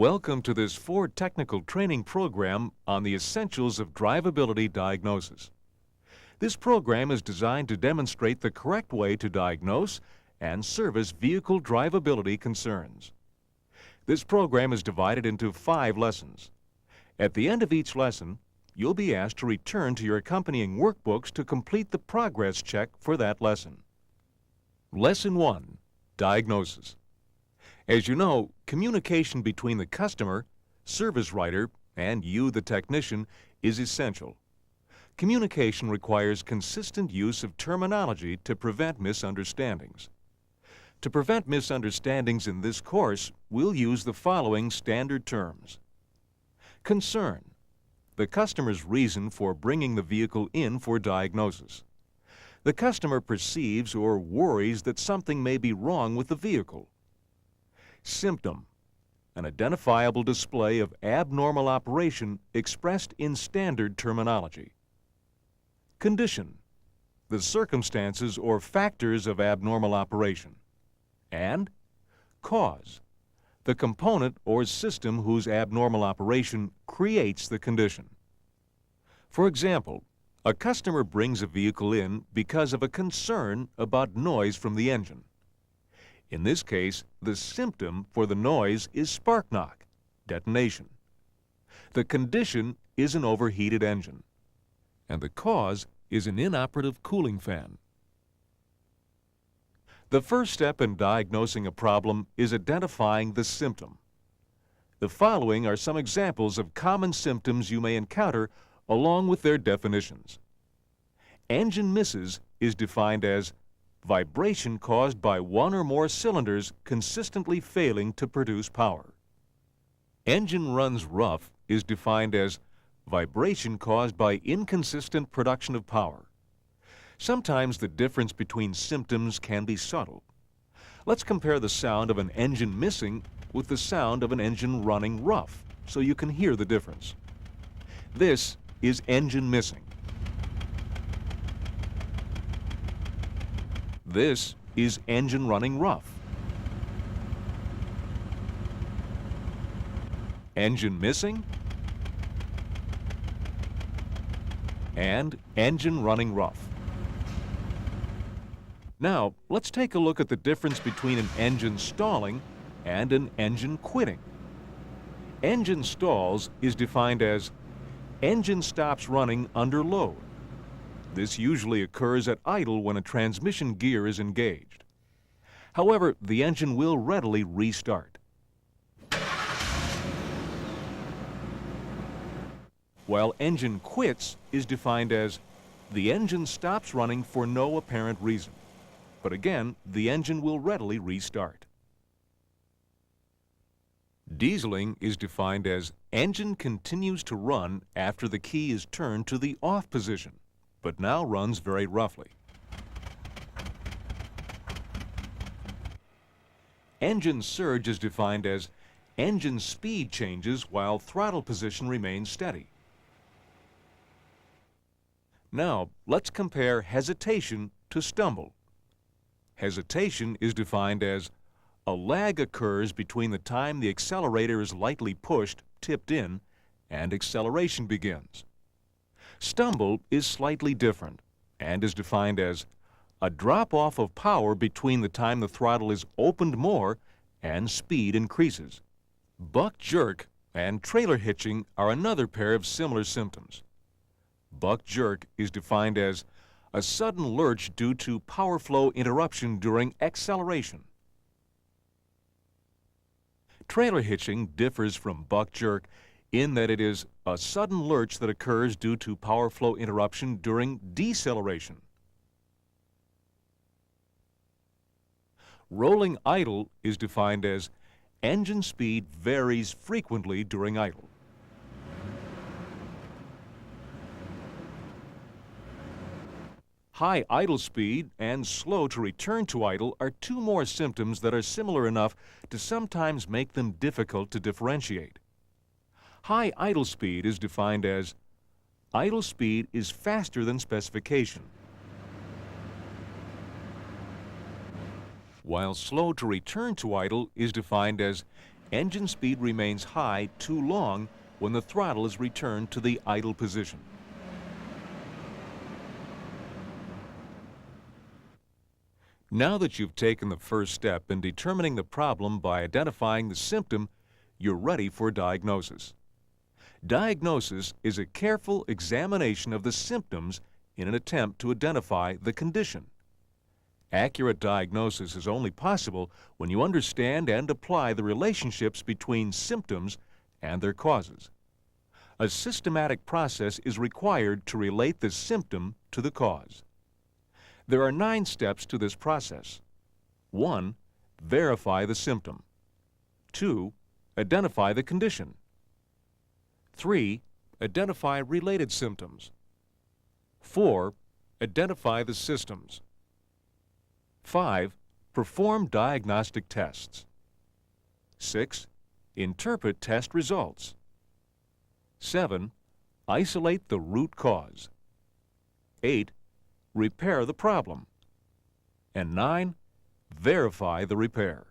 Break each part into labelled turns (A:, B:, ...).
A: Welcome to this Ford technical training program on the essentials of drivability diagnosis. This program is designed to demonstrate the correct way to diagnose and service vehicle drivability concerns. This program is divided into 5 lessons. At the end of each lesson, you'll be asked to return to your accompanying workbooks to complete the progress check for that lesson. Lesson 1, Diagnosis. As you know, communication between the customer, service writer, and you, the technician, is essential. Communication requires consistent use of terminology to prevent misunderstandings. To prevent misunderstandings in this course, we'll use the following standard terms. Concern, the customer's reason for bringing the vehicle in for diagnosis. The customer perceives or worries that something may be wrong with the vehicle. Symptom, an identifiable display of abnormal operation expressed in standard terminology. Condition, the circumstances or factors of abnormal operation. And cause, the component or system whose abnormal operation creates the condition. For example, a customer brings a vehicle in because of a concern about noise from the engine. In this case, the symptom for the noise is spark knock, detonation. The condition is an overheated engine, and the cause is an inoperative cooling fan. The first step in diagnosing a problem is identifying the symptom. The following are some examples of common symptoms you may encounter along with their definitions. Engine misses is defined as vibration caused by one or more cylinders consistently failing to produce power. Engine runs rough is defined as vibration caused by inconsistent production of power. Sometimes the difference between symptoms can be subtle. Let's compare the sound of an engine missing with the sound of an engine running rough so you can hear the difference. This is engine missing. This is engine running rough. Engine missing and engine running rough. Now, let's take a look at the difference between an engine stalling and an engine quitting. Engine stalls is defined as engine stops running under load. This usually occurs at idle when a transmission gear is engaged. However, the engine will readily restart. While engine quits is defined as the engine stops running for no apparent reason. But again, the engine will readily restart. Dieseling is defined as engine continues to run after the key is turned to the off position, but now runs very roughly. Engine surge is defined as engine speed changes while throttle position remains steady. Now, let's compare hesitation to stumble. Hesitation is defined as a lag occurs between the time the accelerator is lightly pushed, tipped in, and acceleration begins. Stumble is slightly different and is defined as a drop-off of power between the time the throttle is opened more and speed increases. Buck jerk and trailer hitching are another pair of similar symptoms. Buck jerk is defined as a sudden lurch due to power flow interruption during acceleration. Trailer hitching differs from buck jerk in that it is a sudden lurch that occurs due to power flow interruption during deceleration. Rolling idle is defined as engine speed varies frequently during idle. High idle speed and slow to return to idle are 2 more symptoms that are similar enough to sometimes make them difficult to differentiate. High idle speed is defined as idle speed is faster than specification, while slow to return to idle is defined as engine speed remains high too long when the throttle is returned to the idle position. Now that you've taken the first step in determining the problem by identifying the symptom, you're ready for diagnosis. Diagnosis is a careful examination of the symptoms in an attempt to identify the condition. Accurate diagnosis is only possible when you understand and apply the relationships between symptoms and their causes. A systematic process is required to relate the symptom to the cause. There are 9 steps to this process. 1. Verify the symptom. 2. Identify the condition. 3. Identify related symptoms. 4. Identify the systems. 5. Perform diagnostic tests. 6. Interpret test results. 7. Isolate the root cause. 8. Repair the problem. And 9. Verify the repair.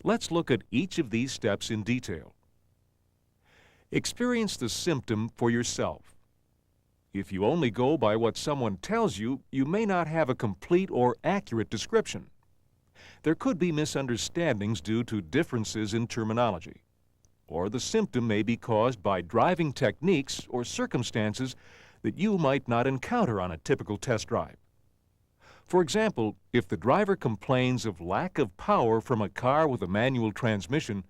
A: Let's look at each of these steps in detail. Experience the symptom for yourself. If you only go by what someone tells you, you may not have a complete or accurate description. There could be misunderstandings due to differences in terminology, or the symptom may be caused by driving techniques or circumstances that you might not encounter on a typical test drive. For example, if the driver complains of lack of power from a car with a manual transmission,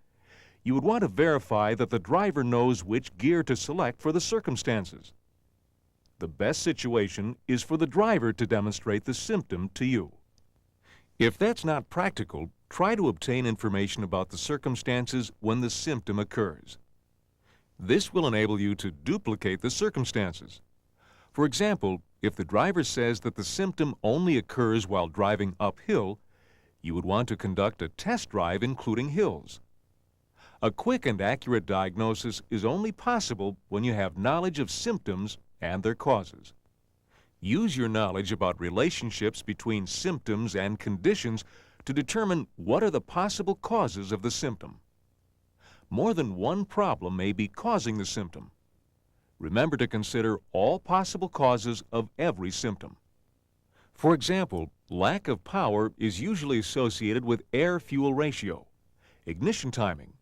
A: you would want to verify that the driver knows which gear to select for the circumstances. The best situation is for the driver to demonstrate the symptom to you. If that's not practical, try to obtain information about the circumstances when the symptom occurs. This will enable you to duplicate the circumstances. For example, if the driver says that the symptom only occurs while driving uphill, you would want to conduct a test drive including hills. A quick and accurate diagnosis is only possible when you have knowledge of symptoms and their causes. Use your knowledge about relationships between symptoms and conditions to determine what are the possible causes of the symptom. More than one problem may be causing the symptom. Remember to consider all possible causes of every symptom. For example, lack of power is usually associated with air-fuel ratio, ignition timing,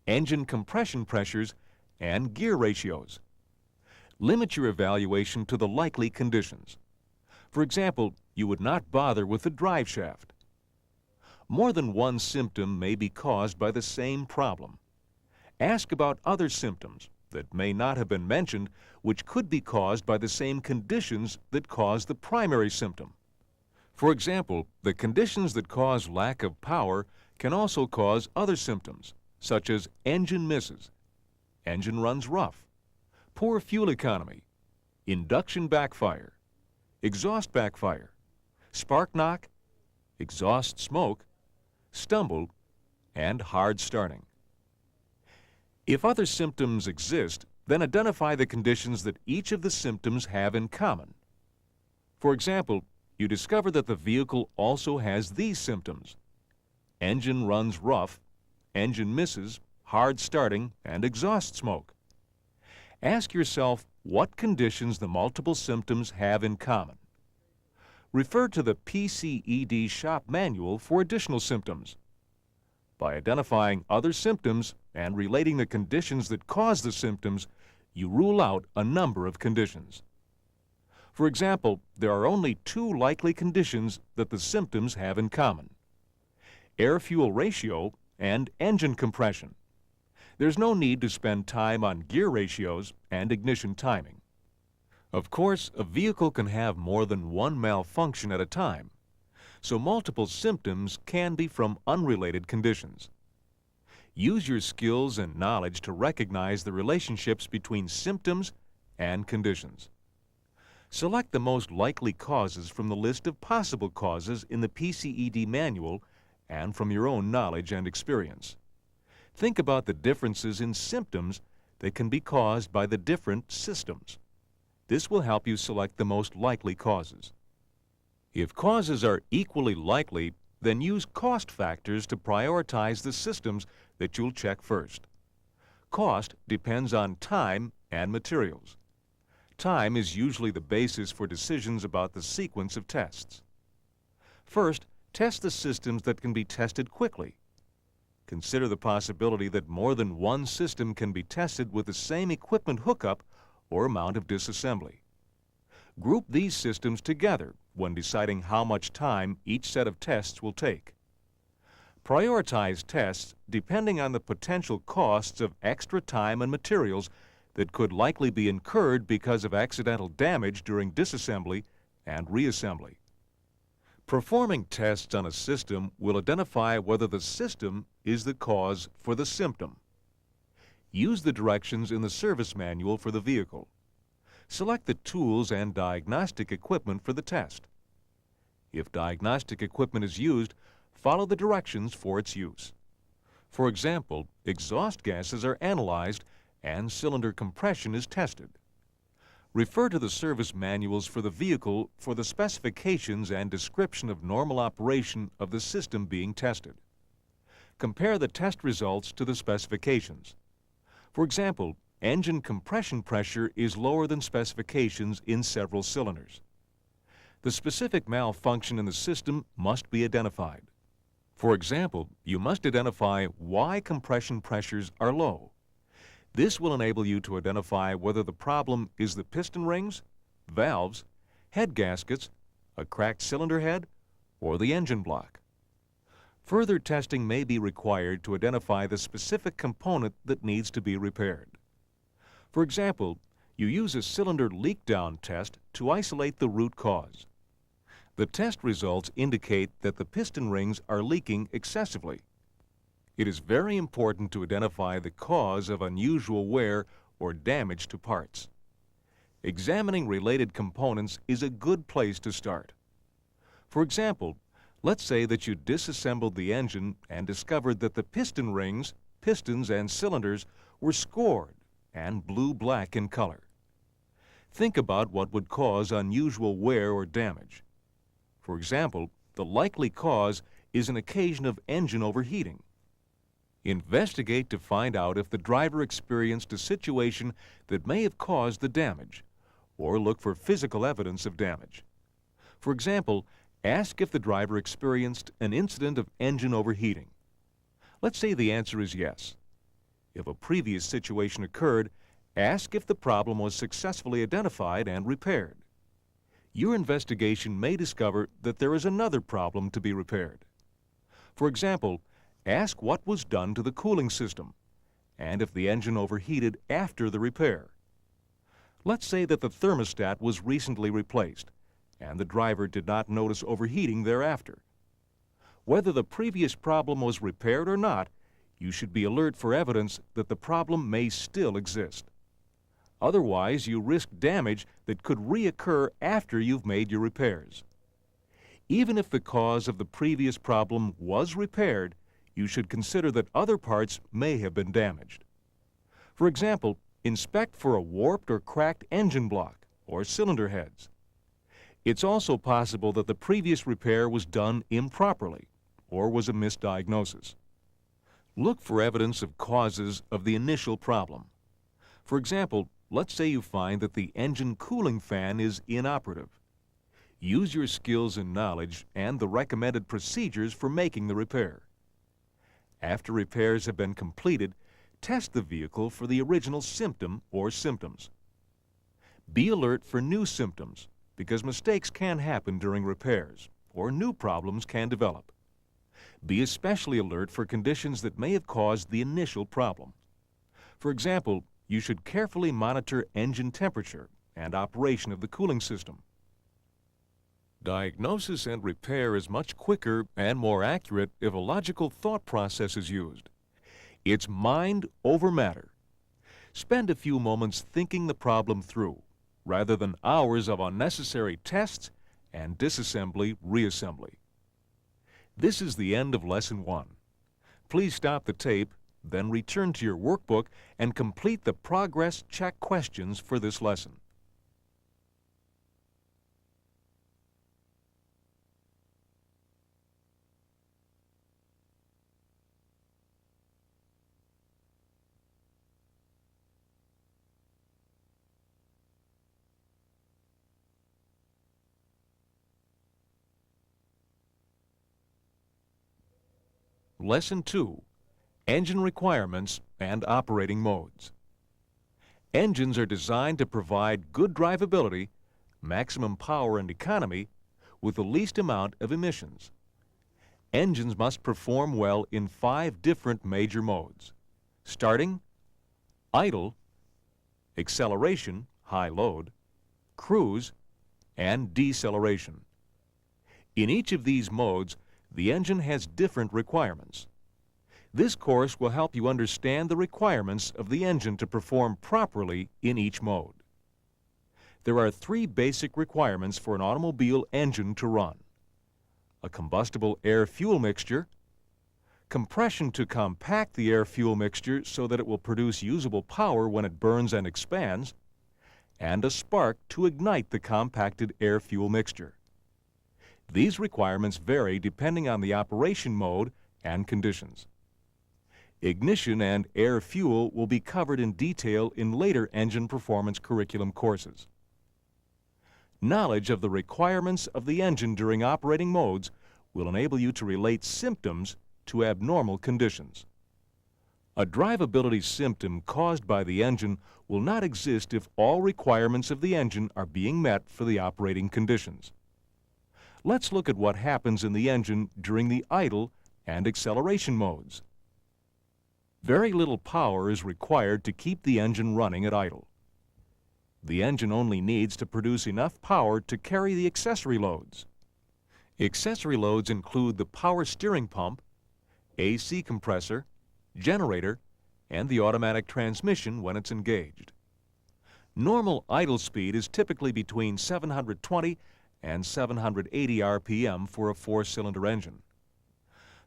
A: engine compression pressures, and gear ratios. Limit your evaluation to the likely conditions. For example, you would not bother with the drive shaft. More than one symptom may be caused by the same problem. Ask about other symptoms that may not have been mentioned, which could be caused by the same conditions that cause the primary symptom. For example, the conditions that cause lack of power can also cause other symptoms, such as engine misses, engine runs rough, poor fuel economy, induction backfire, exhaust backfire, spark knock, exhaust smoke, stumble, and hard starting. If other symptoms exist, then identify the conditions that each of the symptoms have in common. For example, you discover that the vehicle also has these symptoms: engine runs rough, engine misses, hard starting, and exhaust smoke. Ask yourself what conditions the multiple symptoms have in common. Refer to the PCED shop manual for additional symptoms. By identifying other symptoms and relating the conditions that cause the symptoms, you rule out a number of conditions. For example, there are only 2 likely conditions that the symptoms have in common: air-fuel ratio and engine compression. There's no need to spend time on gear ratios and ignition timing. Of course, a vehicle can have more than one malfunction at a time, so multiple symptoms can be from unrelated conditions. Use your skills and knowledge to recognize the relationships between symptoms and conditions. Select the most likely causes from the list of possible causes in the PCED manual and from your own knowledge and experience. Think about the differences in symptoms that can be caused by the different systems. This will help you select the most likely causes. If causes are equally likely, then use cost factors to prioritize the systems that you'll check first. Cost depends on time and materials. Time is usually the basis for decisions about the sequence of tests. First, test the systems that can be tested quickly. Consider the possibility that more than one system can be tested with the same equipment hookup or amount of disassembly. Group these systems together when deciding how much time each set of tests will take. Prioritize tests depending on the potential costs of extra time and materials that could likely be incurred because of accidental damage during disassembly and reassembly. Performing tests on a system will identify whether the system is the cause for the symptom. Use the directions in the service manual for the vehicle. Select the tools and diagnostic equipment for the test. If diagnostic equipment is used, follow the directions for its use. For example, exhaust gases are analyzed and cylinder compression is tested. Refer to the service manuals for the vehicle for the specifications and description of normal operation of the system being tested. Compare the test results to the specifications. For example, engine compression pressure is lower than specifications in several cylinders. The specific malfunction in the system must be identified. For example, you must identify why compression pressures are low. This will enable you to identify whether the problem is the piston rings, valves, head gaskets, a cracked cylinder head, or the engine block. Further testing may be required to identify the specific component that needs to be repaired. For example, you use a cylinder leak down test to isolate the root cause. The test results indicate that the piston rings are leaking excessively. It is very important to identify the cause of unusual wear or damage to parts. Examining related components is a good place to start. For example, let's say that you disassembled the engine and discovered that the piston rings, pistons, and cylinders were scored and blue-black in color. Think about what would cause unusual wear or damage. For example, the likely cause is an occasion of engine overheating. Investigate to find out if the driver experienced a situation that may have caused the damage, or look for physical evidence of damage. For example, ask if the driver experienced an incident of engine overheating. Let's say the answer is yes. If a previous situation occurred, ask if the problem was successfully identified and repaired. Your investigation may discover that there is another problem to be repaired. For example, ask what was done to the cooling system and if the engine overheated after the repair. Let's say that the thermostat was recently replaced and the driver did not notice overheating thereafter. Whether the previous problem was repaired or not, you should be alert for evidence that the problem may still exist. Otherwise, you risk damage that could reoccur after you've made your repairs. Even if the cause of the previous problem was repaired, you should consider that other parts may have been damaged. For example, inspect for a warped or cracked engine block or cylinder heads. It's also possible that the previous repair was done improperly or was a misdiagnosis. Look for evidence of causes of the initial problem. For example, let's say you find that the engine cooling fan is inoperative. Use your skills and knowledge and the recommended procedures for making the repair. After repairs have been completed, test the vehicle for the original symptom or symptoms. Be alert for new symptoms because mistakes can happen during repairs or new problems can develop. Be especially alert for conditions that may have caused the initial problem. For example, you should carefully monitor engine temperature and operation of the cooling system. Diagnosis and repair is much quicker and more accurate if a logical thought process is used. It's mind over matter. Spend a few moments thinking the problem through, rather than hours of unnecessary tests and disassembly reassembly. This is the end of Lesson 1. Please stop the tape, then return to your workbook and complete the progress check questions for this lesson. Lesson 2, Engine Requirements and Operating Modes. Engines are designed to provide good drivability, maximum power and economy, with the least amount of emissions. Engines must perform well in 5 different major modes, starting idle, acceleration, high load, cruise, and deceleration. In each of these modes, the engine has different requirements. This course will help you understand the requirements of the engine to perform properly in each mode. There are 3 basic requirements for an automobile engine to run: a combustible air-fuel mixture, compression to compact the air-fuel mixture so that it will produce usable power when it burns and expands, and a spark to ignite the compacted air-fuel mixture. These requirements vary depending on the operation mode and conditions. Ignition and air-fuel will be covered in detail in later engine performance curriculum courses. Knowledge of the requirements of the engine during operating modes will enable you to relate symptoms to abnormal conditions. A drivability symptom caused by the engine will not exist if all requirements of the engine are being met for the operating conditions. Let's look at what happens in the engine during the idle and acceleration modes. Very little power is required to keep the engine running at idle. The engine only needs to produce enough power to carry the accessory loads. Accessory loads include the power steering pump, AC compressor, generator, and the automatic transmission when it's engaged. Normal idle speed is typically between 720 and 780 RPM for a 4-cylinder engine.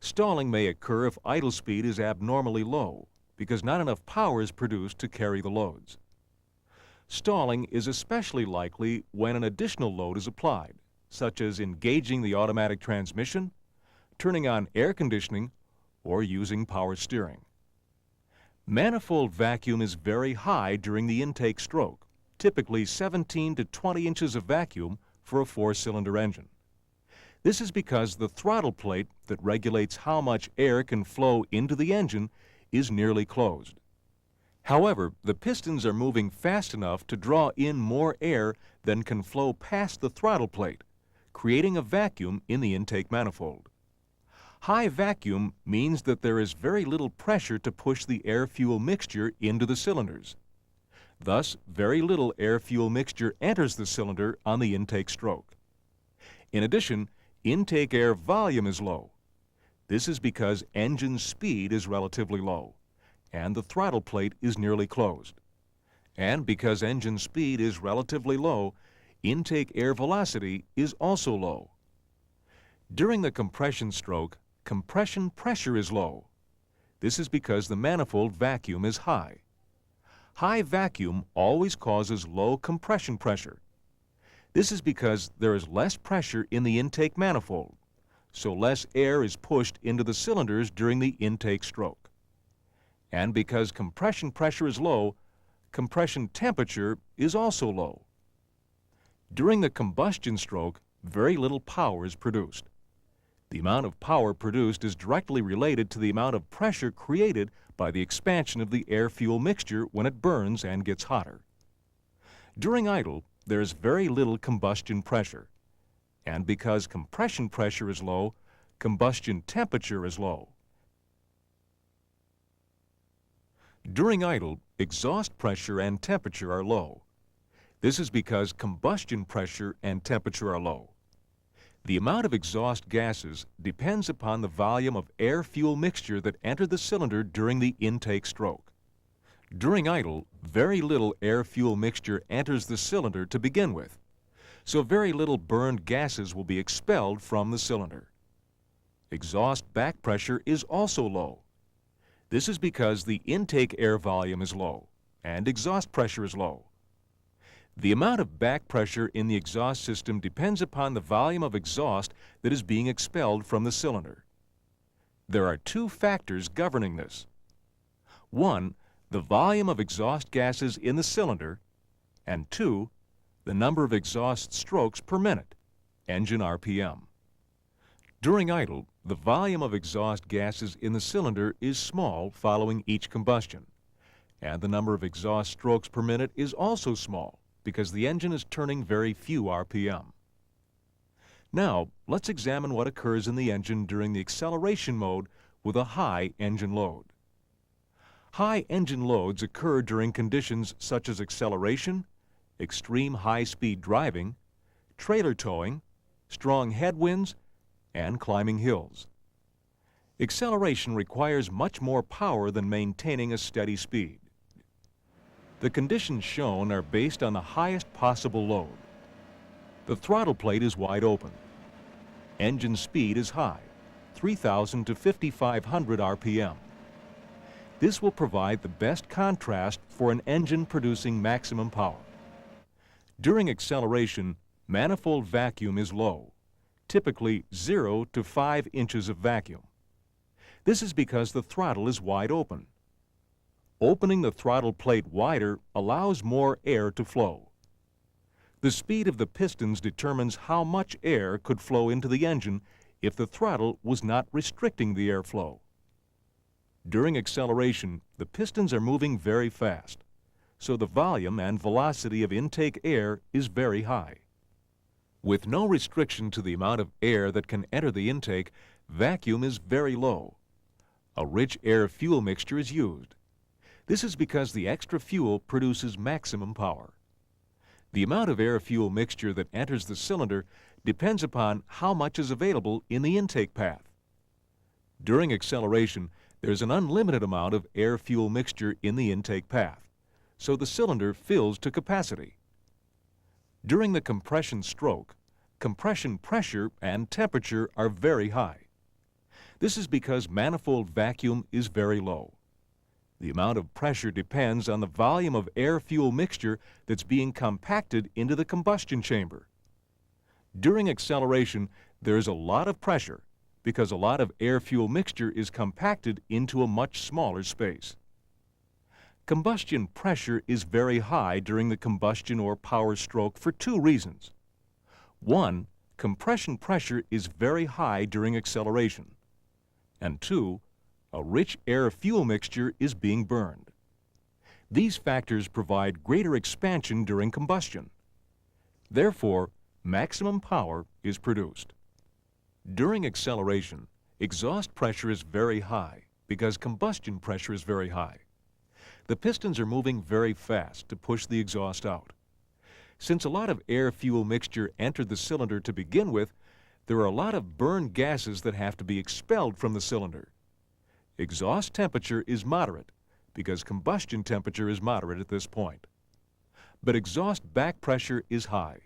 A: Stalling may occur if idle speed is abnormally low because not enough power is produced to carry the loads. Stalling is especially likely when an additional load is applied, such as engaging the automatic transmission, turning on air conditioning, or using power steering. Manifold vacuum is very high during the intake stroke, typically 17 to 20 inches of vacuum for a 4-cylinder engine. This is because the throttle plate that regulates how much air can flow into the engine is nearly closed. However, the pistons are moving fast enough to draw in more air than can flow past the throttle plate, creating a vacuum in the intake manifold. High vacuum means that there is very little pressure to push the air-fuel mixture into the cylinders. Thus, very little air-fuel mixture enters the cylinder on the intake stroke. In addition, intake air volume is low. This is because engine speed is relatively low, and the throttle plate is nearly closed. And because engine speed is relatively low, intake air velocity is also low. During the compression stroke, compression pressure is low. This is because the manifold vacuum is high. High vacuum always causes low compression pressure. This is because there is less pressure in the intake manifold, so less air is pushed into the cylinders during the intake stroke. And because compression pressure is low, compression temperature is also low. During the combustion stroke, very little power is produced. The amount of power produced is directly related to the amount of pressure created by the expansion of the air-fuel mixture when it burns and gets hotter. During idle, there is very little combustion pressure. And because compression pressure is low, combustion temperature is low. During idle, exhaust pressure and temperature are low. This is because combustion pressure and temperature are low. The amount of exhaust gases depends upon the volume of air-fuel mixture that entered the cylinder during the intake stroke. During idle, very little air-fuel mixture enters the cylinder to begin with, so very little burned gases will be expelled from the cylinder. Exhaust back pressure is also low. This is because the intake air volume is low and exhaust pressure is low. The amount of back pressure in the exhaust system depends upon the volume of exhaust that is being expelled from the cylinder. There are 2 factors governing this. 1, the volume of exhaust gases in the cylinder, and 2, the number of exhaust strokes per minute, engine RPM. During idle, the volume of exhaust gases in the cylinder is small following each combustion, and the number of exhaust strokes per minute is also small because the engine is turning very few RPM. Now, let's examine what occurs in the engine during the acceleration mode with a high engine load. High engine loads occur during conditions such as acceleration, extreme high-speed driving, trailer towing, strong headwinds, and climbing hills. Acceleration requires much more power than maintaining a steady speed. The conditions shown are based on the highest possible load. The throttle plate is wide open. Engine speed is high, 3,000 to 5,500 RPM. This will provide the best contrast for an engine producing maximum power. During acceleration, manifold vacuum is low, typically 0 to 5 inches of vacuum. This is because the throttle is wide open. Opening the throttle plate wider allows more air to flow. The speed of the pistons determines how much air could flow into the engine if the throttle was not restricting the airflow. During acceleration, the pistons are moving very fast, so the volume and velocity of intake air is very high. With no restriction to the amount of air that can enter the intake, vacuum is very low. A rich air-fuel mixture is used. This is because the extra fuel produces maximum power. The amount of air-fuel mixture that enters the cylinder depends upon how much is available in the intake path. During acceleration, there's an unlimited amount of air-fuel mixture in the intake path, so the cylinder fills to capacity. During the compression stroke, compression pressure and temperature are very high. This is because manifold vacuum is very low. The amount of pressure depends on the volume of air-fuel mixture that's being compacted into the combustion chamber. During acceleration, there's a lot of pressure because a lot of air-fuel mixture is compacted into a much smaller space. Combustion pressure is very high during the combustion or power stroke for two reasons. One, compression pressure is very high during acceleration. And two, a rich air-fuel mixture is being burned. These factors provide greater expansion during combustion. Therefore, maximum power is produced. During acceleration, exhaust pressure is very high because combustion pressure is very high. The pistons are moving very fast to push the exhaust out. Since a lot of air-fuel mixture entered the cylinder to begin with, there are a lot of burned gases that have to be expelled from the cylinder. Exhaust temperature is moderate because combustion temperature is moderate at this point. But exhaust back pressure is high.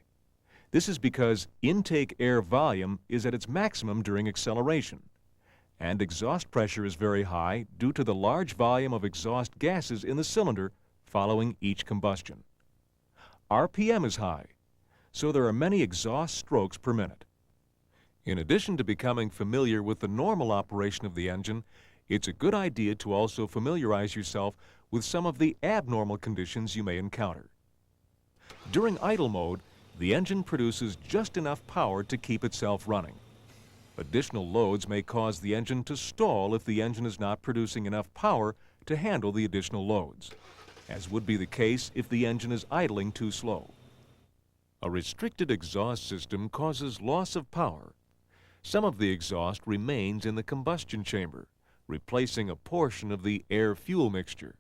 A: This is because intake air volume is at its maximum during acceleration, and exhaust pressure is very high due to the large volume of exhaust gases in the cylinder following each combustion. RPM is high, so there are many exhaust strokes per minute. In addition to becoming familiar with the normal operation of the engine, it's a good idea to also familiarize yourself with some of the abnormal conditions you may encounter. During idle mode, the engine produces just enough power to keep itself running. Additional loads may cause the engine to stall if the engine is not producing enough power to handle the additional loads, as would be the case if the engine is idling too slow. A restricted exhaust system causes loss of power. Some of the exhaust remains in the combustion chamber, replacing a portion of the air-fuel mixture.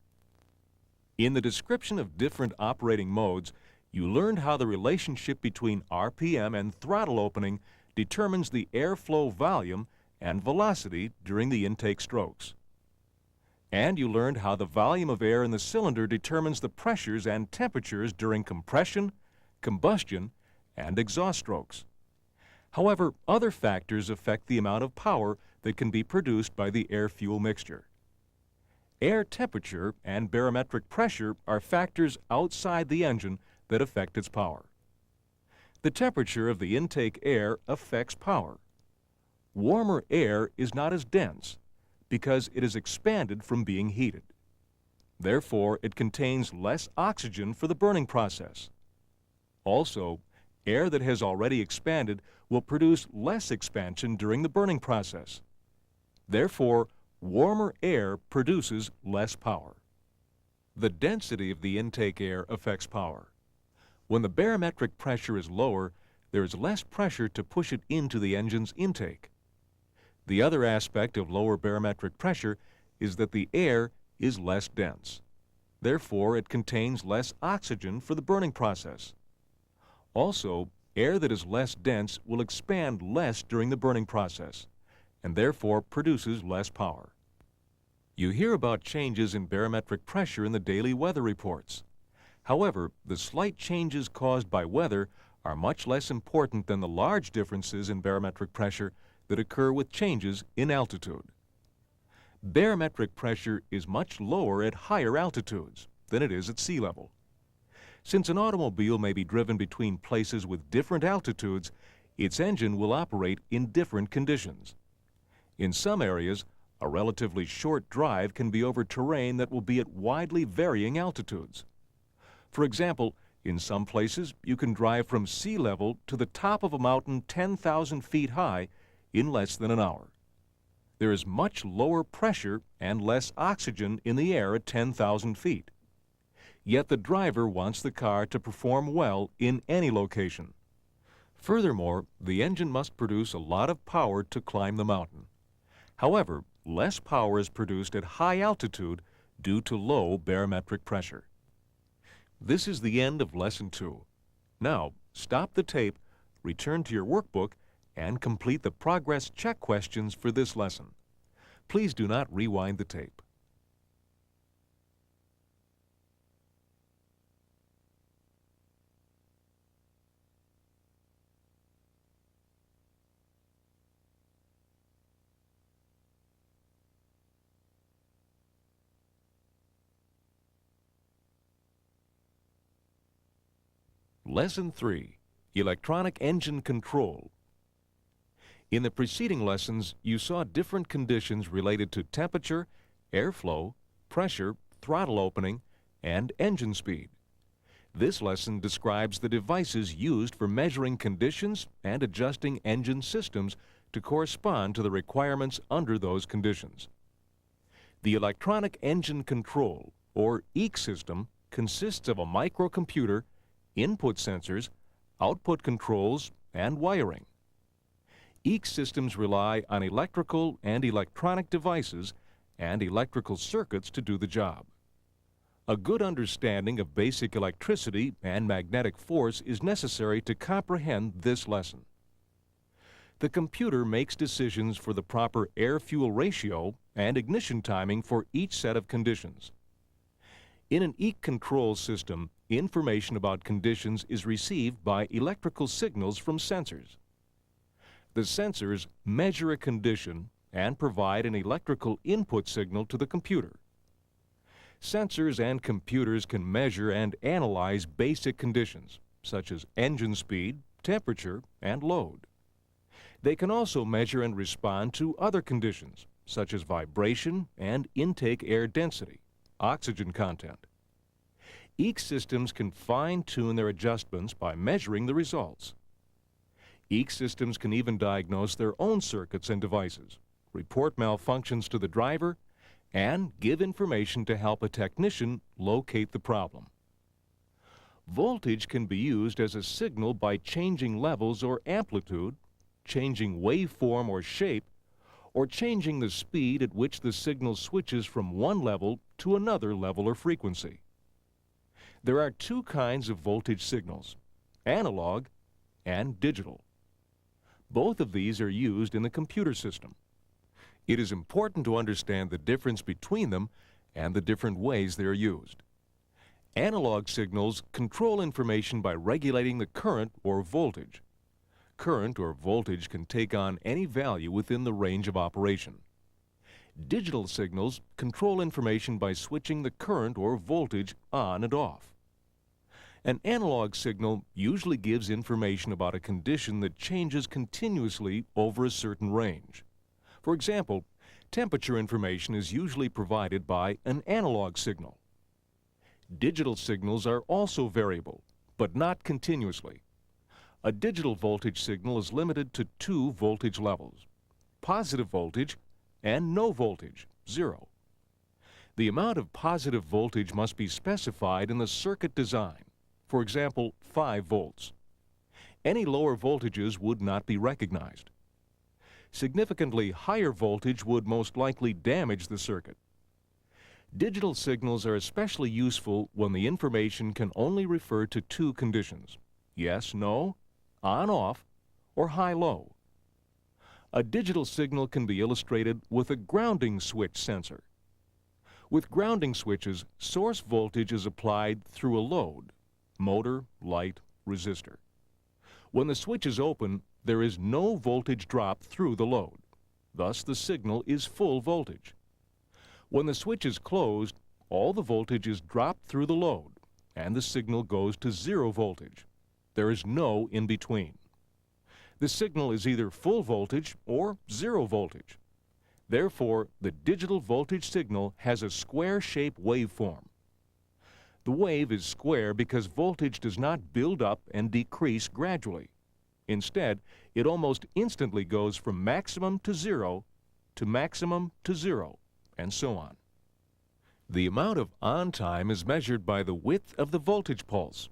A: In the description of different operating modes, you learned how the relationship between RPM and throttle opening determines the airflow volume and velocity during the intake strokes. And you learned how the volume of air in the cylinder determines the pressures and temperatures during compression, combustion, and exhaust strokes. However, other factors affect the amount of power that can be produced by the air-fuel mixture. Air temperature and barometric pressure are factors outside the engine that affect its power. The temperature of the intake air affects power. Warmer air is not as dense because it is expanded from being heated. Therefore, it contains less oxygen for the burning process. Also, Air that has already expanded will produce less expansion during the burning process. Therefore, warmer air produces less power. The density of the intake air affects power. When the barometric pressure is lower, there is less pressure to push it into the engine's intake. The other aspect of lower barometric pressure is that the air is less dense. Therefore, it contains less oxygen for the burning process. Also, air that is less dense will expand less during the burning process, and therefore produces less power. You hear about changes in barometric pressure in the daily weather reports. However, the slight changes caused by weather are much less important than the large differences in barometric pressure that occur with changes in altitude. Barometric pressure is much lower at higher altitudes than it is at sea level. Since an automobile may be driven between places with different altitudes, its engine will operate in different conditions. In some areas, a relatively short drive can be over terrain that will be at widely varying altitudes. For example, in some places, you can drive from sea level to the top of a mountain 10,000 feet high in less than an hour. There is much lower pressure and less oxygen in the air at 10,000 feet. Yet the driver wants the car to perform well in any location. Furthermore, the engine must produce a lot of power to climb the mountain. However, less power is produced at high altitude due to low barometric pressure. This is the end of Lesson 2. Now, stop the tape, return to your workbook, and complete the progress check questions for this lesson. Please do not rewind the tape. Lesson 3, Electronic Engine Control. In the preceding lessons, you saw different conditions related to temperature, airflow, pressure, throttle opening, and engine speed. This lesson describes the devices used for measuring conditions and adjusting engine systems to correspond to the requirements under those conditions. The electronic engine control, or EEC system, consists of a microcomputer, input sensors, output controls, and wiring. EEC systems rely on electrical and electronic devices and electrical circuits to do the job. A good understanding of basic electricity and magnetic force is necessary to comprehend this lesson. The computer makes decisions for the proper air-fuel ratio and ignition timing for each set of conditions. In an EEC control system, information about conditions is received by electrical signals from sensors. The sensors measure a condition and provide an electrical input signal to the computer. Sensors and computers can measure and analyze basic conditions, such as engine speed, temperature, and load. They can also measure and respond to other conditions, such as vibration and intake air density, oxygen content. EEC systems can fine-tune their adjustments by measuring the results. EEC systems can even diagnose their own circuits and devices, report malfunctions to the driver, and give information to help a technician locate the problem. Voltage can be used as a signal by changing levels or amplitude, changing waveform or shape, or changing the speed at which the signal switches from one level to another level or frequency. There are two kinds of voltage signals, analog and digital. Both of these are used in the computer system. It is important to understand the difference between them and the different ways they are used. Analog signals control information by regulating the current or voltage. Current or voltage can take on any value within the range of operation. Digital signals control information by switching the current or voltage on and off. An analog signal usually gives information about a condition that changes continuously over a certain range. For example, temperature information is usually provided by an analog signal. Digital signals are also variable, but not continuously. A digital voltage signal is limited to two voltage levels: positive voltage and no voltage, 0. The amount of positive voltage must be specified in the circuit design, for example, 5 volts. Any lower voltages would not be recognized. Significantly higher voltage would most likely damage the circuit. Digital signals are especially useful when the information can only refer to two conditions: yes, no, on, off, or high, low. A digital signal can be illustrated with a grounding switch sensor. With grounding switches, source voltage is applied through a load: motor, light, resistor. When the switch is open, there is no voltage drop through the load. Thus, the signal is full voltage. When the switch is closed, all the voltage is dropped through the load, and the signal goes to 0 voltage. There is no in between. The signal is either full voltage or 0 voltage. Therefore, the digital voltage signal has a square-shaped waveform. The wave is square because voltage does not build up and decrease gradually. Instead, it almost instantly goes from maximum to 0 to maximum to 0, and so on. The amount of on time is measured by the width of the voltage pulse.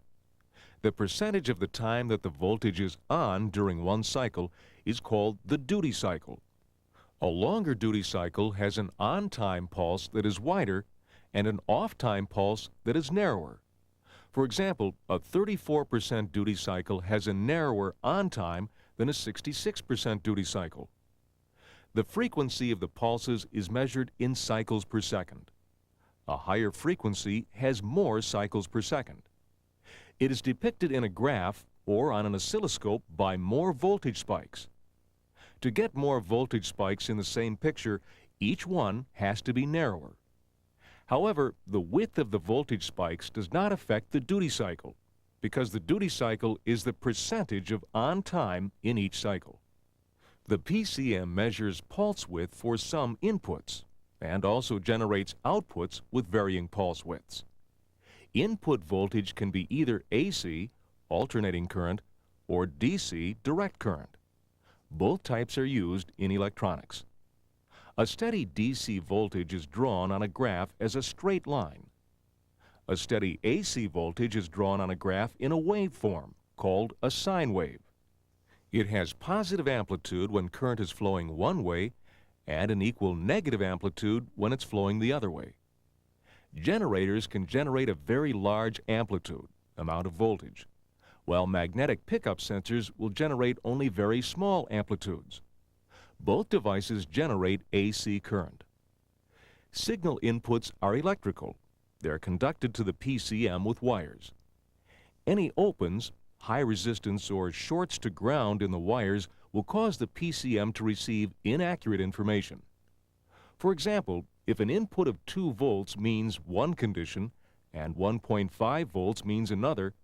A: The percentage of the time that the voltage is on during one cycle is called the duty cycle. A longer duty cycle has an on-time pulse that is wider and an off-time pulse that is narrower. For example, a 34% duty cycle has a narrower on-time than a 66% duty cycle. The frequency of the pulses is measured in cycles per second. A higher frequency has more cycles per second. It is depicted in a graph or on an oscilloscope by more voltage spikes. To get more voltage spikes in the same picture, each one has to be narrower. However, the width of the voltage spikes does not affect the duty cycle, because the duty cycle is the percentage of on time in each cycle. The PCM measures pulse width for some inputs and also generates outputs with varying pulse widths. Input voltage can be either AC, alternating current, or DC, direct current. Both types are used in electronics. A steady DC voltage is drawn on a graph as a straight line. A steady AC voltage is drawn on a graph in a waveform called a sine wave. It has positive amplitude when current is flowing one way and an equal negative amplitude when it's flowing the other way. Generators can generate a very large amplitude, amount of voltage, while magnetic pickup sensors will generate only very small amplitudes. Both devices generate AC current. Signal inputs are electrical. They are conducted to the PCM with wires. Any opens, high resistance, or shorts to ground in the wires will cause the PCM to receive inaccurate information. For example, if an input of 2 volts means one condition and 1.5 volts means another,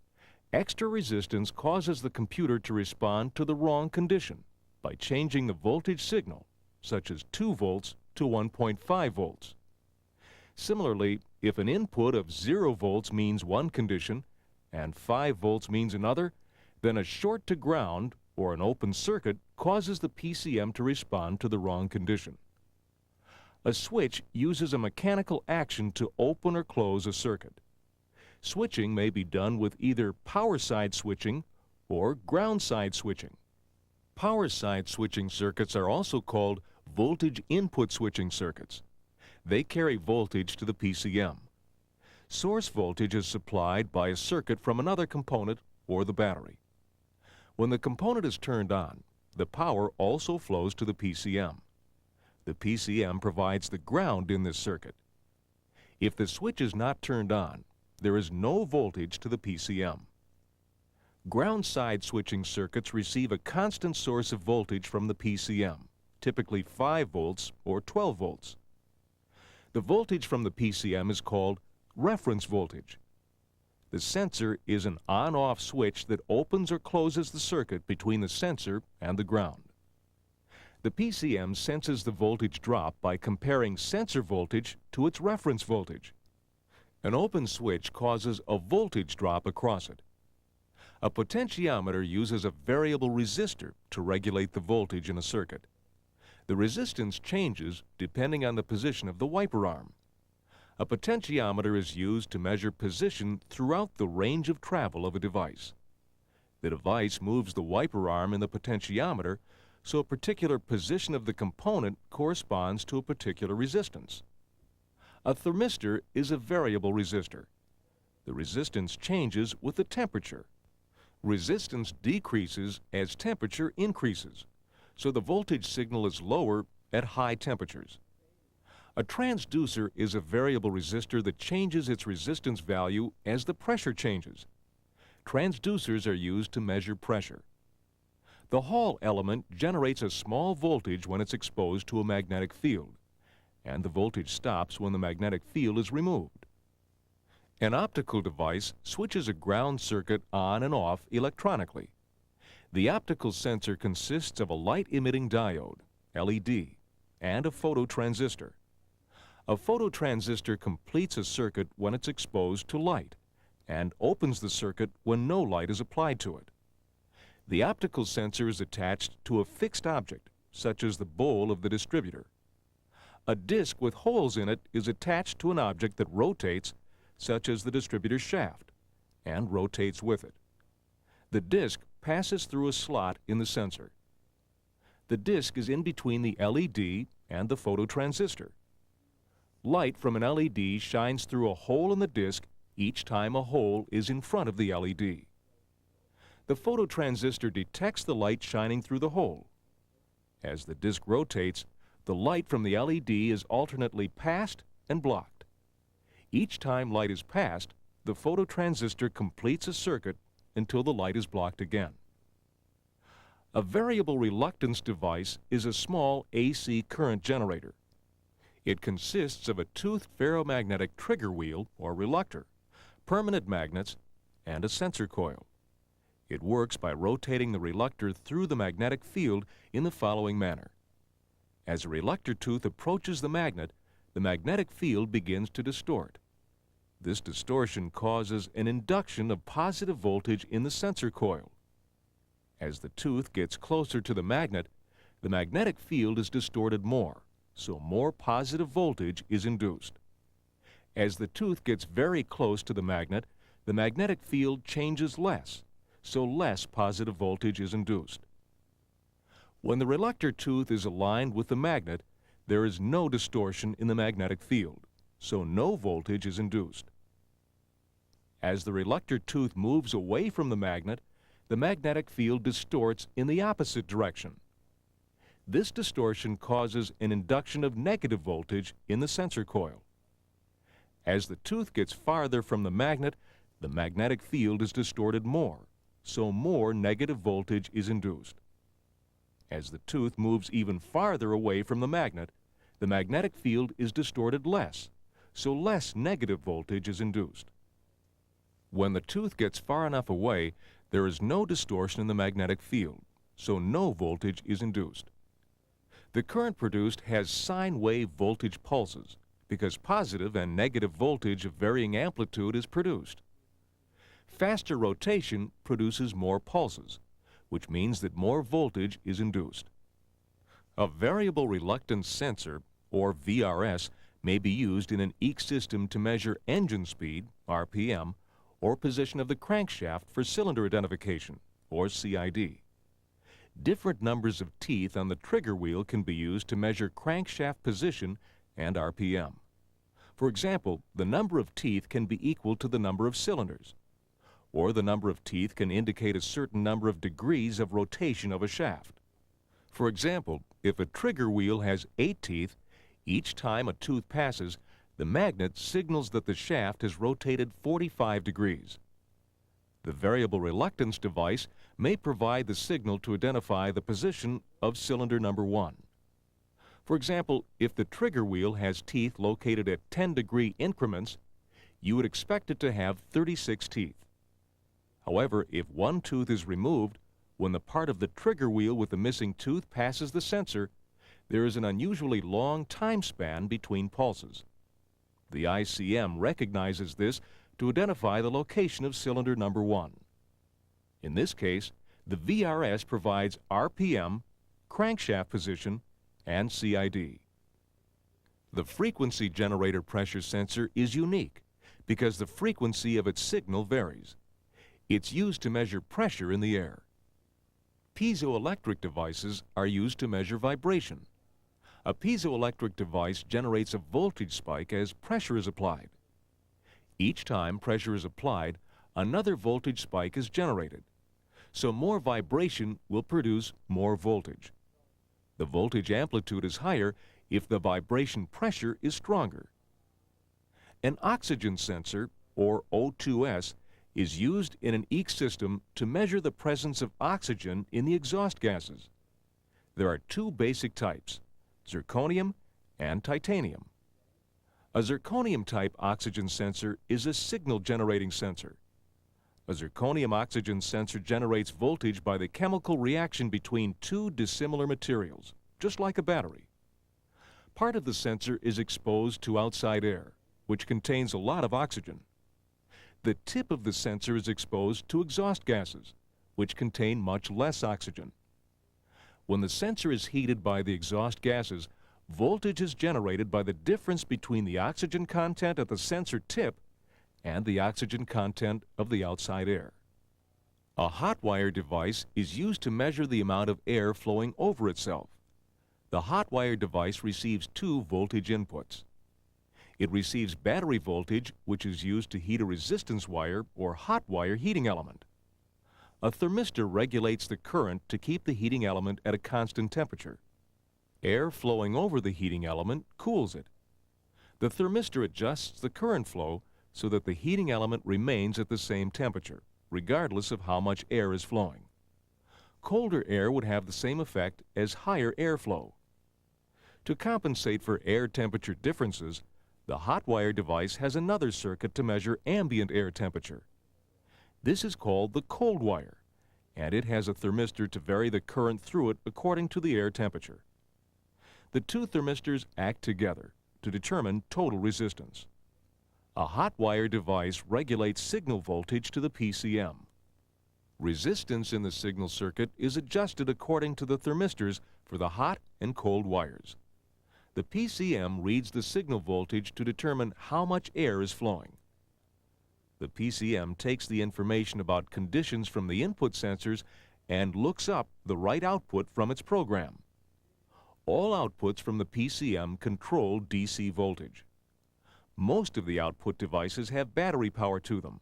A: extra resistance causes the computer to respond to the wrong condition by changing the voltage signal, such as 2 volts to 1.5 volts. Similarly, if an input of 0 volts means one condition and 5 volts means another, then a short to ground or an open circuit causes the PCM to respond to the wrong condition. A switch uses a mechanical action to open or close a circuit. Switching may be done with either power side switching or ground side switching. Power side switching circuits are also called voltage input switching circuits. They carry voltage to the PCM. Source voltage is supplied by a circuit from another component or the battery. When the component is turned on, the power also flows to the PCM. The PCM provides the ground in this circuit. If the switch is not turned on, there is no voltage to the PCM. Ground side switching circuits receive a constant source of voltage from the PCM, typically 5 volts or 12 volts. The voltage from the PCM is called reference voltage. The sensor is an on-off switch that opens or closes the circuit between the sensor and the ground. The PCM senses the voltage drop by comparing sensor voltage to its reference voltage. An open switch causes a voltage drop across it. A potentiometer uses a variable resistor to regulate the voltage in a circuit. The resistance changes depending on the position of the wiper arm. A potentiometer is used to measure position throughout the range of travel of a device. The device moves the wiper arm in the potentiometer, so a particular position of the component corresponds to a particular resistance. A thermistor is a variable resistor. The resistance changes with the temperature. Resistance decreases as temperature increases, so the voltage signal is lower at high temperatures. A transducer is a variable resistor that changes its resistance value as the pressure changes. Transducers are used to measure pressure. The Hall element generates a small voltage when it's exposed to a magnetic field, and the voltage stops when the magnetic field is removed. An optical device switches a ground circuit on and off electronically. The optical sensor consists of a light-emitting diode, LED, and a phototransistor. A phototransistor completes a circuit when it's exposed to light and opens the circuit when no light is applied to it. The optical sensor is attached to a fixed object, such as the bowl of the distributor. A disc with holes in it is attached to an object that rotates, such as the distributor shaft, and rotates with it. The disc passes through a slot in the sensor. The disc is in between the LED and the phototransistor. Light from an LED shines through a hole in the disc each time a hole is in front of the LED. The phototransistor detects the light shining through the hole. As the disc rotates, the light from the LED is alternately passed and blocked. Each time light is passed, the phototransistor completes a circuit until the light is blocked again. A variable reluctance device is a small AC current generator. It consists of a toothed ferromagnetic trigger wheel, or reluctor, permanent magnets, and a sensor coil. It works by rotating the reluctor through the magnetic field in the following manner. As a reluctor tooth approaches the magnetic field begins to distort. This distortion causes an induction of positive voltage in the sensor coil. As the tooth gets closer to the magnetic field is distorted more, so more positive voltage is induced. As the tooth gets very close to the magnetic field changes less, so less positive voltage is induced. When the reluctor tooth is aligned with the magnet, there is no distortion in the magnetic field, so no voltage is induced. As the reluctor tooth moves away from the magnetic field distorts in the opposite direction. This distortion causes an induction of negative voltage in the sensor coil. As the tooth gets farther from the magnetic field is distorted more, so more negative voltage is induced. As the tooth moves even farther away from the magnetic field is distorted less, so less negative voltage is induced. When the tooth gets far enough away, there is no distortion in the magnetic field, so no voltage is induced. The current produced has sine wave voltage pulses because positive and negative voltage of varying amplitude is produced. Faster rotation produces more pulses, which means that more voltage is induced. A variable reluctance sensor, or VRS, may be used in an EEC system to measure engine speed, RPM, or position of the crankshaft for cylinder identification, or CID. Different numbers of teeth on the trigger wheel can be used to measure crankshaft position and RPM. For example, the number of teeth can be equal to the number of cylinders, or the number of teeth can indicate a certain number of degrees of rotation of a shaft. For example, if a trigger wheel has 8 teeth, each time a tooth passes, the magnet signals that the shaft has rotated 45 degrees. The variable reluctance device may provide the signal to identify the position of cylinder number 1. For example, if the trigger wheel has teeth located at 10-degree increments, you would expect it to have 36 teeth. However, if one tooth is removed, when the part of the trigger wheel with the missing tooth passes the sensor, there is an unusually long time span between pulses. The ICM recognizes this to identify the location of cylinder number 1. In this case, the VRS provides RPM, crankshaft position, and CID. The frequency generator pressure sensor is unique because the frequency of its signal varies. It's used to measure pressure in the air. Piezoelectric devices are used to measure vibration. A piezoelectric device generates a voltage spike as pressure is applied. Each time pressure is applied, another voltage spike is generated. So more vibration will produce more voltage. The voltage amplitude is higher if the vibration pressure is stronger. An oxygen sensor, or O2S, is used in an EEC system to measure the presence of oxygen in the exhaust gases. There are two basic types, zirconium and titanium. A zirconium-type oxygen sensor is a signal-generating sensor. A zirconium oxygen sensor generates voltage by the chemical reaction between two dissimilar materials, just like a battery. Part of the sensor is exposed to outside air, which contains a lot of oxygen. The tip of the sensor is exposed to exhaust gases, which contain much less oxygen. When the sensor is heated by the exhaust gases, voltage is generated by the difference between the oxygen content at the sensor tip and the oxygen content of the outside air. A hot wire device is used to measure the amount of air flowing over itself. The hot wire device receives two voltage inputs. It receives battery voltage, which is used to heat a resistance wire or hot wire heating element. A thermistor regulates the current to keep the heating element at a constant temperature. Air flowing over the heating element cools it. The thermistor adjusts the current flow so that the heating element remains at the same temperature, regardless of how much air is flowing. Colder air would have the same effect as higher airflow. To compensate for air temperature differences, the hot wire device has another circuit to measure ambient air temperature. This is called the cold wire, and it has a thermistor to vary the current through it according to the air temperature. The two thermistors act together to determine total resistance. A hot wire device regulates signal voltage to the PCM. Resistance in the signal circuit is adjusted according to the thermistors for the hot and cold wires. The PCM reads the signal voltage to determine how much air is flowing. The PCM takes the information about conditions from the input sensors and looks up the right output from its program. All outputs from the PCM control DC voltage. Most of the output devices have battery power to them,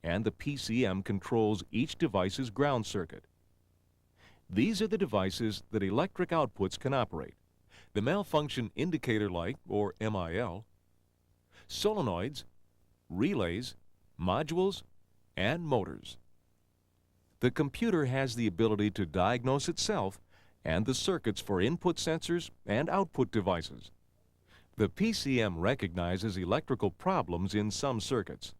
A: and the PCM controls each device's ground circuit. These are the devices that electric outputs can operate: the malfunction indicator light, or MIL, solenoids, relays, modules, and motors. The computer has the ability to diagnose itself and the circuits for input sensors and output devices. The PCM recognizes electrical problems in some circuits.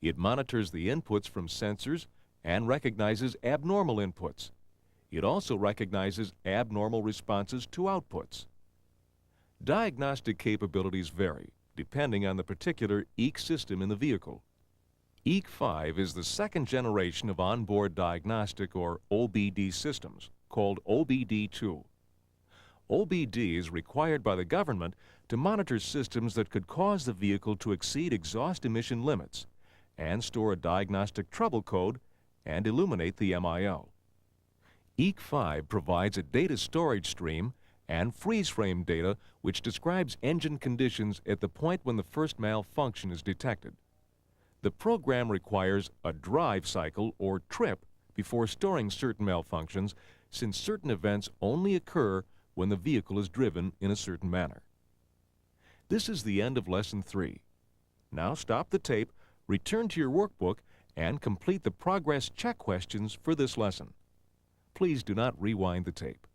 A: It monitors the inputs from sensors and recognizes abnormal inputs. It also recognizes abnormal responses to outputs. Diagnostic capabilities vary depending on the particular EEC system in the vehicle. EEC 5 is the second generation of onboard diagnostic, or OBD, systems, called OBD2. OBD is required by the government to monitor systems that could cause the vehicle to exceed exhaust emission limits and store a diagnostic trouble code and illuminate the MIL. EEC 5 provides a data storage stream and freeze-frame data which describes engine conditions at the point when the first malfunction is detected. The program requires a drive cycle, or trip, before storing certain malfunctions, since certain events only occur when the vehicle is driven in a certain manner. This is the end of Lesson 3. Now stop the tape, return to your workbook, and complete the progress check questions for this lesson. Please do not rewind the tape.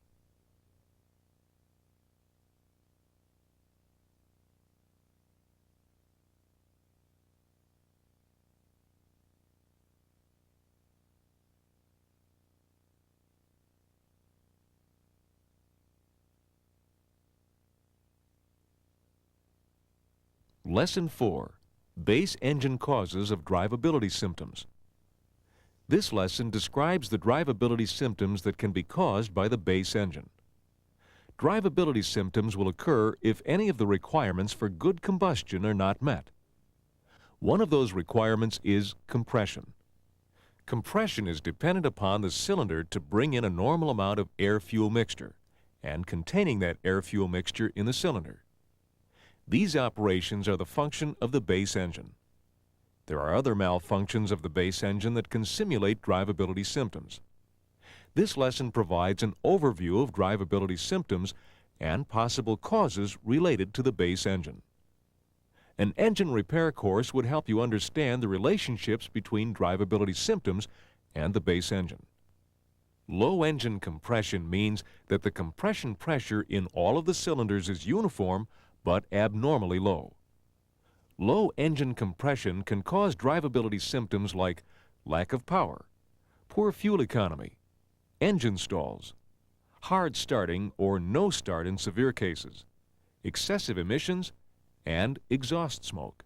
A: Lesson 4, Base Engine Causes of Drivability Symptoms. This lesson describes the drivability symptoms that can be caused by the base engine. Drivability symptoms will occur if any of the requirements for good combustion are not met. One of those requirements is compression. Compression is dependent upon the cylinder to bring in a normal amount of air-fuel mixture and containing that air-fuel mixture in the cylinder. These operations are the function of the base engine. There are other malfunctions of the base engine that can simulate drivability symptoms. This lesson provides an overview of drivability symptoms and possible causes related to the base engine. An engine repair course would help you understand the relationships between drivability symptoms and the base engine. Low engine compression means that the compression pressure in all of the cylinders is uniform but abnormally low. Low engine compression can cause drivability symptoms like lack of power, poor fuel economy, engine stalls, hard starting or no start in severe cases, excessive emissions, and exhaust smoke.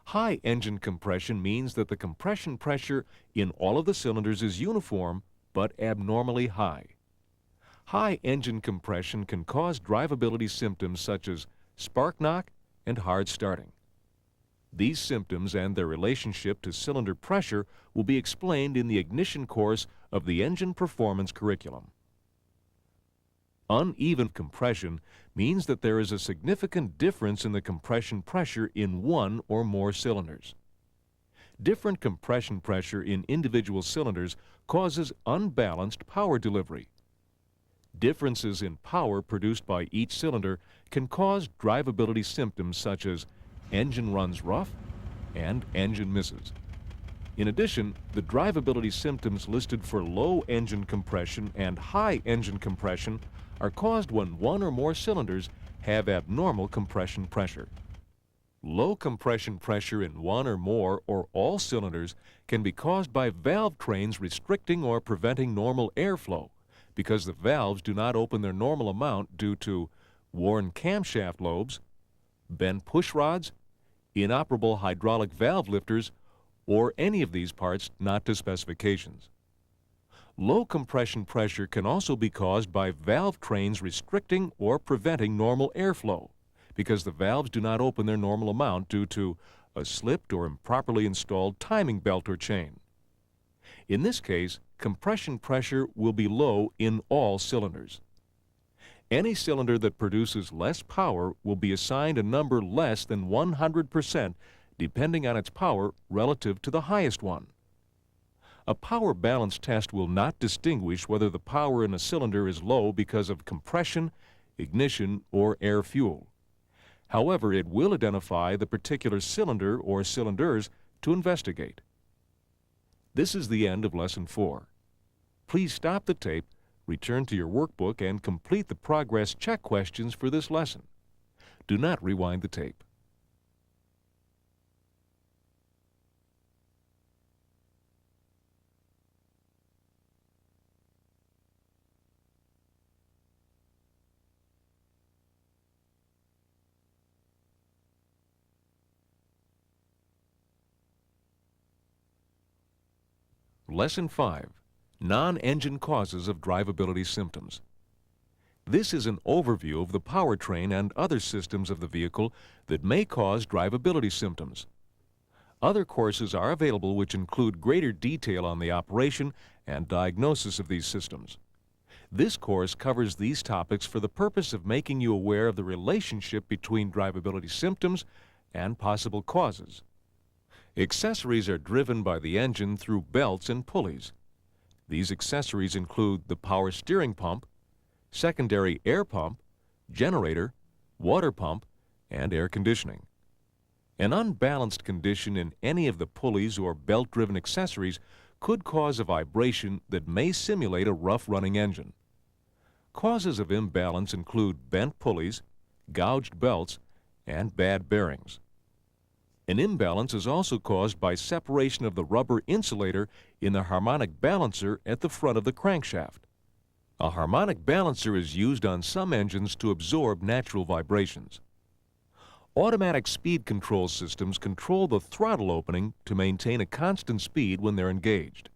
A: High engine compression means that the compression pressure in all of the cylinders is uniform but abnormally high. High engine compression can cause drivability symptoms such as spark knock and hard starting. These symptoms and their relationship to cylinder pressure will be explained in the ignition course of the engine performance curriculum. Uneven compression means that there is a significant difference in the compression pressure in one or more cylinders. Different compression pressure in individual cylinders causes unbalanced power delivery. Differences in power produced by each cylinder can cause drivability symptoms such as engine runs rough and engine misses. In addition, the drivability symptoms listed for low engine compression and high engine compression are caused when one or more cylinders have abnormal compression pressure. Low compression pressure in one or more or all cylinders can be caused by valve trains restricting or preventing normal airflow because the valves do not open their normal amount due to worn camshaft lobes, bent push rods, inoperable hydraulic valve lifters, or any of these parts not to specifications. Low compression pressure can also be caused by valve trains restricting or preventing normal airflow because the valves do not open their normal amount due to a slipped or improperly installed timing belt or chain. In this case, compression pressure will be low in all cylinders. Any cylinder that produces less power will be assigned a number less than 100% depending on its power relative to the highest one. A power balance test will not distinguish whether the power in a cylinder is low because of compression, ignition, or air-fuel. However, it will identify the particular cylinder or cylinders to investigate. This is the end of Lesson 4. Please stop the tape, return to your workbook, and complete the progress check questions for this lesson. Do not rewind the tape. Lesson 5. Non-engine causes of drivability symptoms. This is an overview of the powertrain and other systems of the vehicle that may cause drivability symptoms. Other courses are available which include greater detail on the operation and diagnosis of these systems. This course covers these topics for the purpose of making you aware of the relationship between drivability symptoms and possible causes. Accessories are driven by the engine through belts and pulleys. These accessories include the power steering pump, secondary air pump, generator, water pump, and air conditioning. An unbalanced condition in any of the pulleys or belt-driven accessories could cause a vibration that may simulate a rough-running engine. Causes of imbalance include bent pulleys, gouged belts, and bad bearings. An imbalance is also caused by separation of the rubber insulator in the harmonic balancer at the front of the crankshaft. A harmonic balancer is used on some engines to absorb natural vibrations. Automatic speed control systems control the throttle opening to maintain a constant speed when they're engaged.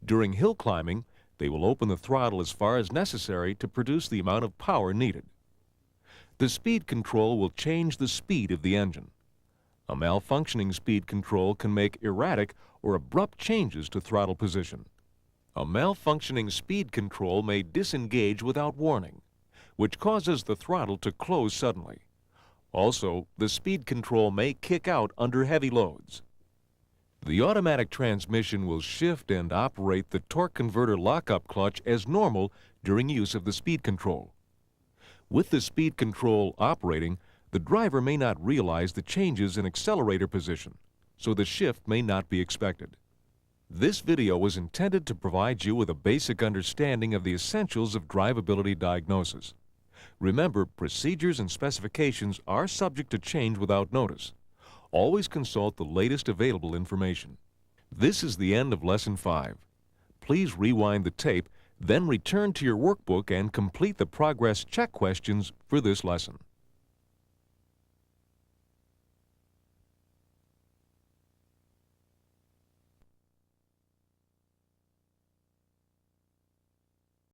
A: During hill climbing, they will open the throttle as far as necessary to produce the amount of power needed. The speed control will change the speed of the engine. A malfunctioning speed control can make erratic or abrupt changes to throttle position. A malfunctioning speed control may disengage without warning, which causes the throttle to close suddenly. Also, the speed control may kick out under heavy loads. The automatic transmission will shift and operate the torque converter lockup clutch as normal during use of the speed control. With the speed control operating, the driver may not realize the changes in accelerator position, so the shift may not be expected. This video was intended to provide you with a basic understanding of the essentials of drivability diagnosis. Remember, procedures and specifications are subject to change without notice. Always consult the latest available information. This is the end of Lesson 5. Please rewind the tape, then return to your workbook and complete the progress check questions for this lesson.